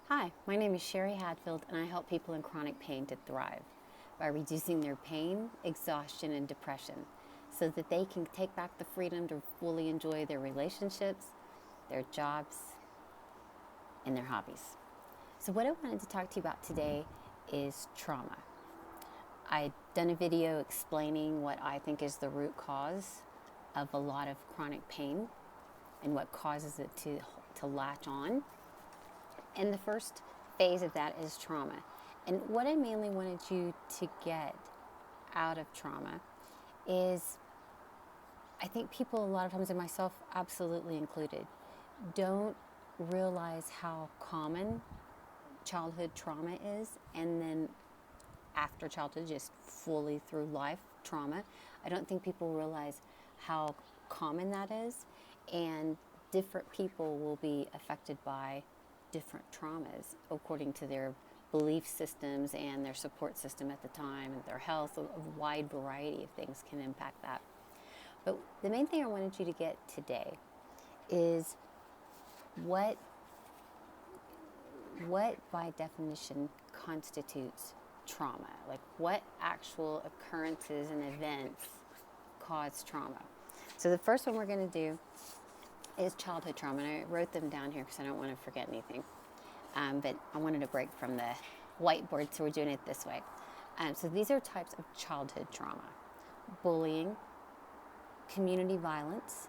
Hi, my name is Sheri Hadfield, and I help people in chronic pain to thrive by reducing their pain, exhaustion, and depression so that they can take back the freedom to fully enjoy their relationships, their jobs, and their hobbies. So, what I wanted to talk to you about today is trauma. I've done a video explaining what I think is the root cause of a lot of chronic pain and what causes it to latch on. And the first phase of that is trauma. And what I mainly wanted you to get out of trauma is I think people, a lot of times, and myself absolutely included, don't realize how common childhood trauma is, and then after childhood, just fully through life trauma. I don't think people realize how common that is, and different people will be affected by different traumas according to their belief systems and their support system at the time and their health. A wide variety of things can impact that. But the main thing I wanted you to get today is what by definition constitutes trauma. Like, what actual occurrences and events cause trauma. So the first one we're going to do is childhood trauma. And I wrote them down here because I don't want to forget anything. But I wanted to break from the whiteboard, so we're doing it this way. So these are types of childhood trauma: bullying, community violence,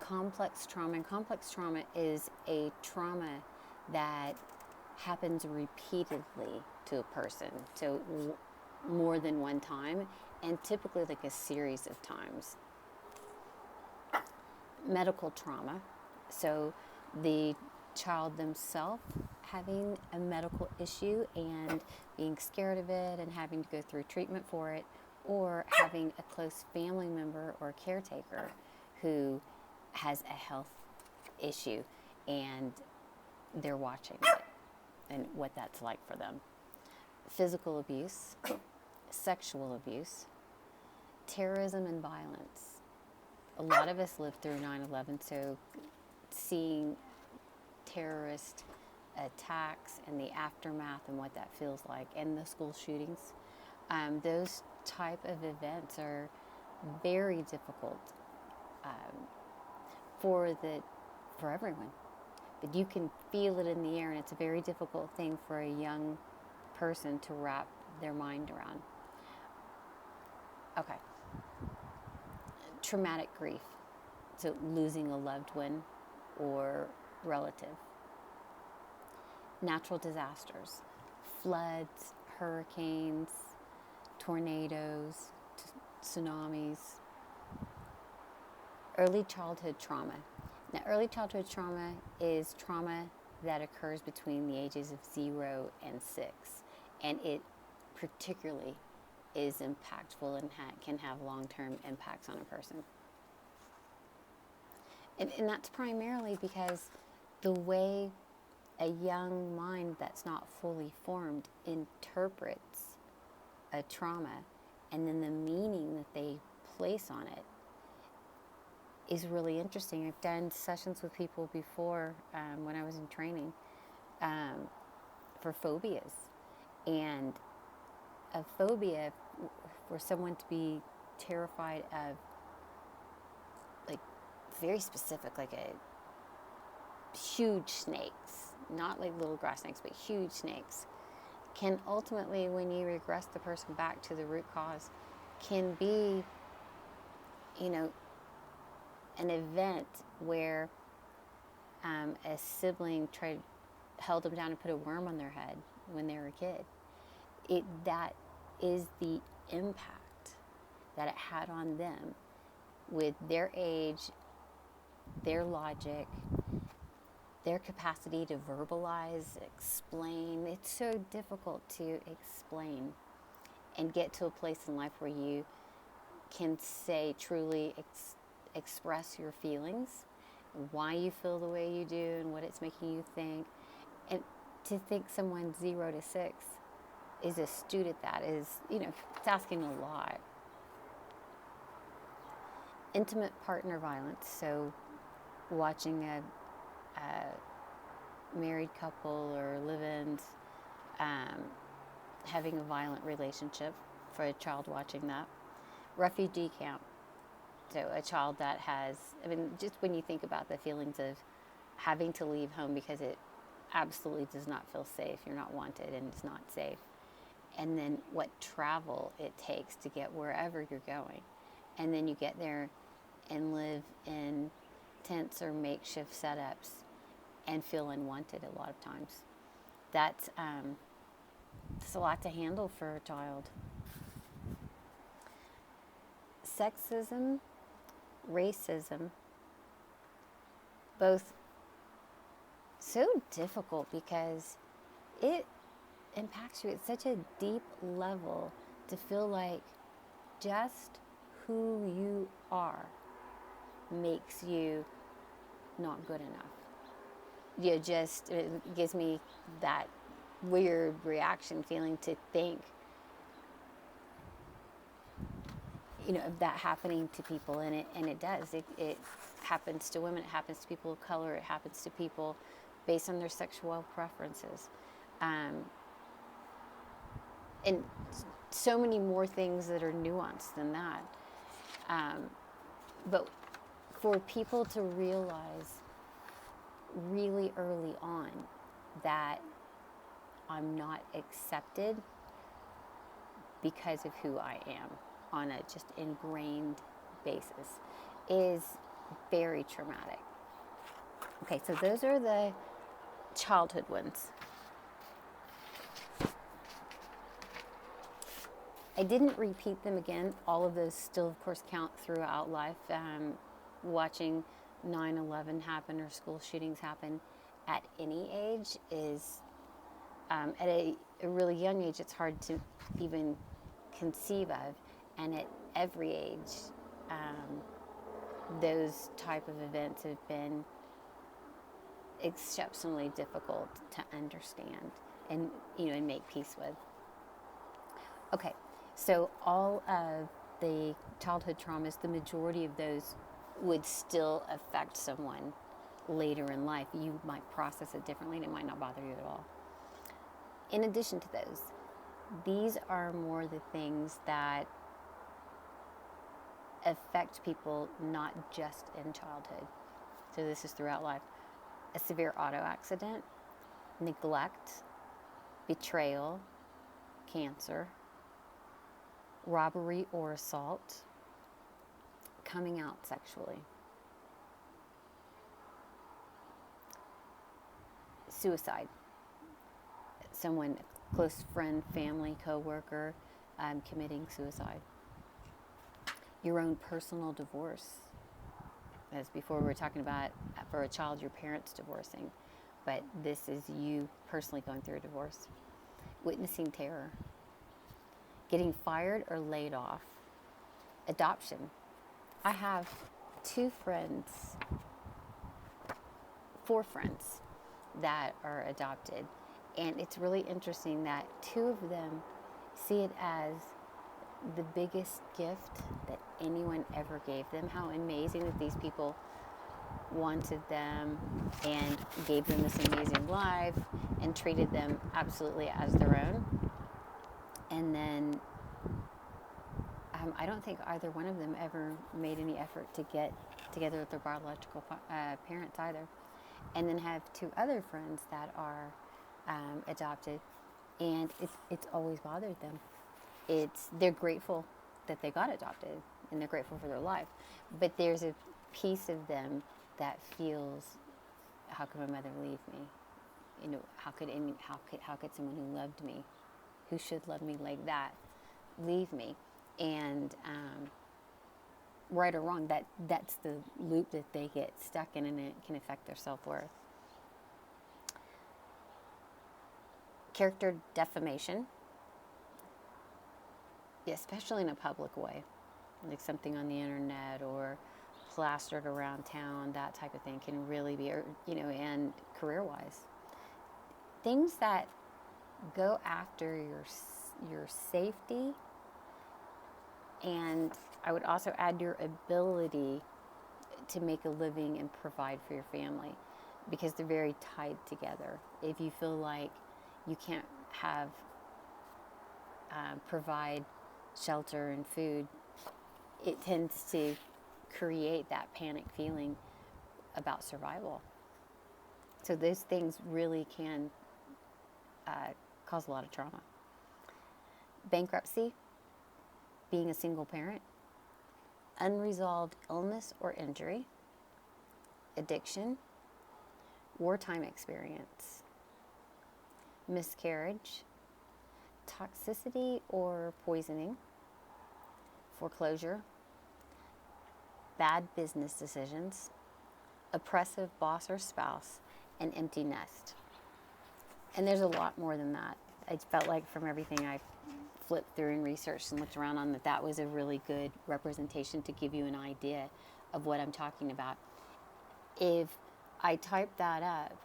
complex trauma. And complex trauma is a trauma that happens repeatedly to a person, so more than one time, and typically like a series of times. Medical trauma, so the child themselves having a medical issue and being scared of it and having to go through treatment for it, or having a close family member or caretaker who has a health issue and they're watching it and what that's like for them. Physical abuse, sexual abuse, terrorism and violence. A lot of us lived through 9/11, so seeing terrorist attacks and the aftermath and what that feels like, and the school shootings, those type of events are very difficult for everyone. But you can feel it in the air, and it's a very difficult thing for a young person to wrap their mind around. Okay. Traumatic grief, so losing a loved one or relative. Natural disasters, floods, hurricanes, tornadoes, tsunamis. Early childhood trauma. Now, early childhood trauma is trauma that occurs between the ages of 0 and 6, and it particularly is impactful and can have long-term impacts on a person. And that's primarily because the way a young mind that's not fully formed interprets a trauma, and then the meaning that they place on it is really interesting. I've done sessions with people before when I was in training for phobias. And a phobia, for someone to be terrified of, like, very specific, like a huge snakes, not like little grass snakes, but huge snakes, can ultimately, when you regress the person back to the root cause, can be, an event where a sibling held them down and put a worm on their head when they were a kid. That is the impact that it had on them with their age, their logic, their capacity to verbalize, explain. It's so difficult to explain and get to a place in life where you can say, truly express your feelings, why you feel the way you do, and what it's making you think. And to think someone 0 to 6 is astute at that is, it's asking a lot. Intimate partner violence, so watching married couple or live-ins having a violent relationship, for a child watching that. Refugee camp, so a child that has, I mean, just when you think about the feelings of having to leave home because it absolutely does not feel safe, you're not wanted and it's not safe. And then what travel it takes to get wherever you're going. And then you get there and live in tents or makeshift setups and feel unwanted a lot of times. That's a lot to handle for a child. Sexism, racism, both so difficult because it impacts you at such a deep level to feel like just who you are makes you not good enough. It gives me that weird reaction feeling to think, of that happening to people, and it does. It happens to women, it happens to people of color, it happens to people based on their sexual preferences. And so many more things that are nuanced than that. But for people to realize really early on that I'm not accepted because of who I am on a just ingrained basis is very traumatic. Okay, so those are the childhood ones. I didn't repeat them again. All of those still, of course, count throughout life. Watching 9/11 happen or school shootings happen at any age is, at a really young age, it's hard to even conceive of. And at every age, those type of events have been exceptionally difficult to understand and make peace with. Okay, so all of the childhood traumas, the majority of those would still affect someone later in life. You might process it differently and it might not bother you at all. In addition to those, these are more the things that affect people not just in childhood. So this is throughout life. A severe auto accident, neglect, betrayal, cancer, robbery or assault, coming out sexually, suicide, someone, a close friend, family, coworker, committing suicide, your own personal divorce. As before we were talking about, for a child, your parents divorcing, but this is you personally going through a divorce. Witnessing terror, getting fired or laid off, adoption. I have 4 friends that are adopted, and it's really interesting that 2 of them see it as the biggest gift that anyone ever gave them. How amazing that these people wanted them and gave them this amazing life and treated them absolutely as their own. And then I don't think either one of them ever made any effort to get together with their biological parents either. And then have 2 other friends that are adopted, and it's always bothered them. They're grateful that they got adopted, and they're grateful for their life. But there's a piece of them that feels, how could my mother leave me? How could someone who loved me, who should love me like that, leave me? And right or wrong, that's the loop that they get stuck in, and it can affect their self-worth. Character defamation, especially in a public way, like something on the internet or plastered around town, that type of thing can really be, and career-wise. Things that go after your safety, and I would also add your ability to make a living and provide for your family. because they're very tied together. If you feel like you can't have provide shelter and food, it tends to create that panic feeling about survival. So those things really can cause a lot of trauma. Bankruptcy, being a single parent, unresolved illness or injury, addiction, wartime experience, miscarriage, toxicity or poisoning, foreclosure, bad business decisions, oppressive boss or spouse, and empty nest. And there's a lot more than that. I felt like from everything I flipped through and researched and looked around on that was a really good representation to give you an idea of what I'm talking about. If I typed that up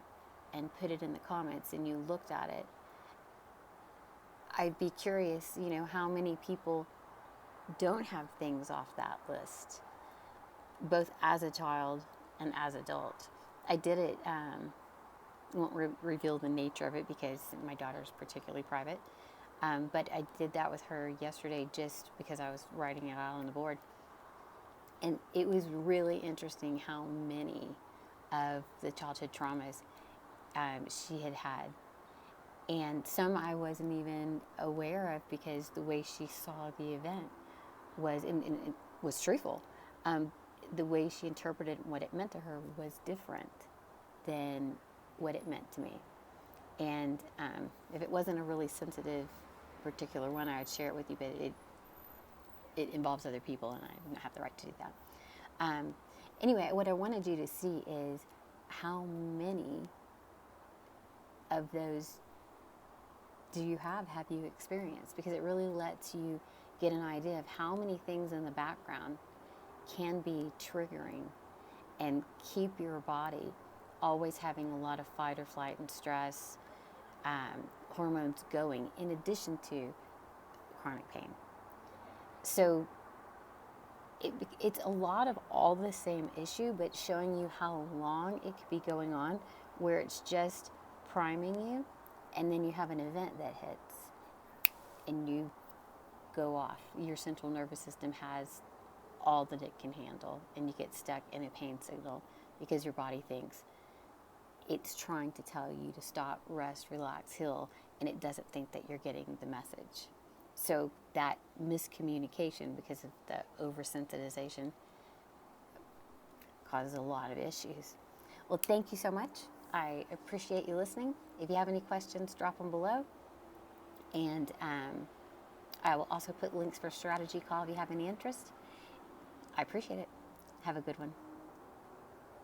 and put it in the comments and you looked at it, I'd be curious, how many people don't have things off that list, both as a child and as adult. I did it, won't reveal the nature of it because my daughter's particularly private, but I did that with her yesterday just because I was writing it out on the board. And it was really interesting how many of the childhood traumas she had. And some I wasn't even aware of because the way she saw the event was, and it was truthful. The way she interpreted what it meant to her was different than what it meant to me. And if it wasn't a really sensitive particular one, I would share it with you, but it involves other people and I don't have the right to do that. Anyway, what I wanted you to see is how many of those have you experienced? Because it really lets you get an idea of how many things in the background can be triggering and keep your body always having a lot of fight or flight and stress hormones going in addition to chronic pain. So it's a lot of all the same issue, but showing you how long it could be going on, where it's just priming you, and then you have an event that hits, and you go off. Your central nervous system has all that it can handle, and you get stuck in a pain signal because your body thinks it's trying to tell you to stop, rest, relax, heal, and it doesn't think that you're getting the message. So that miscommunication, because of the oversensitization, causes a lot of issues. Well, thank you so much. I appreciate you listening. If you have any questions, drop them below. And I will also put links for strategy call if you have any interest. I appreciate it. Have a good one.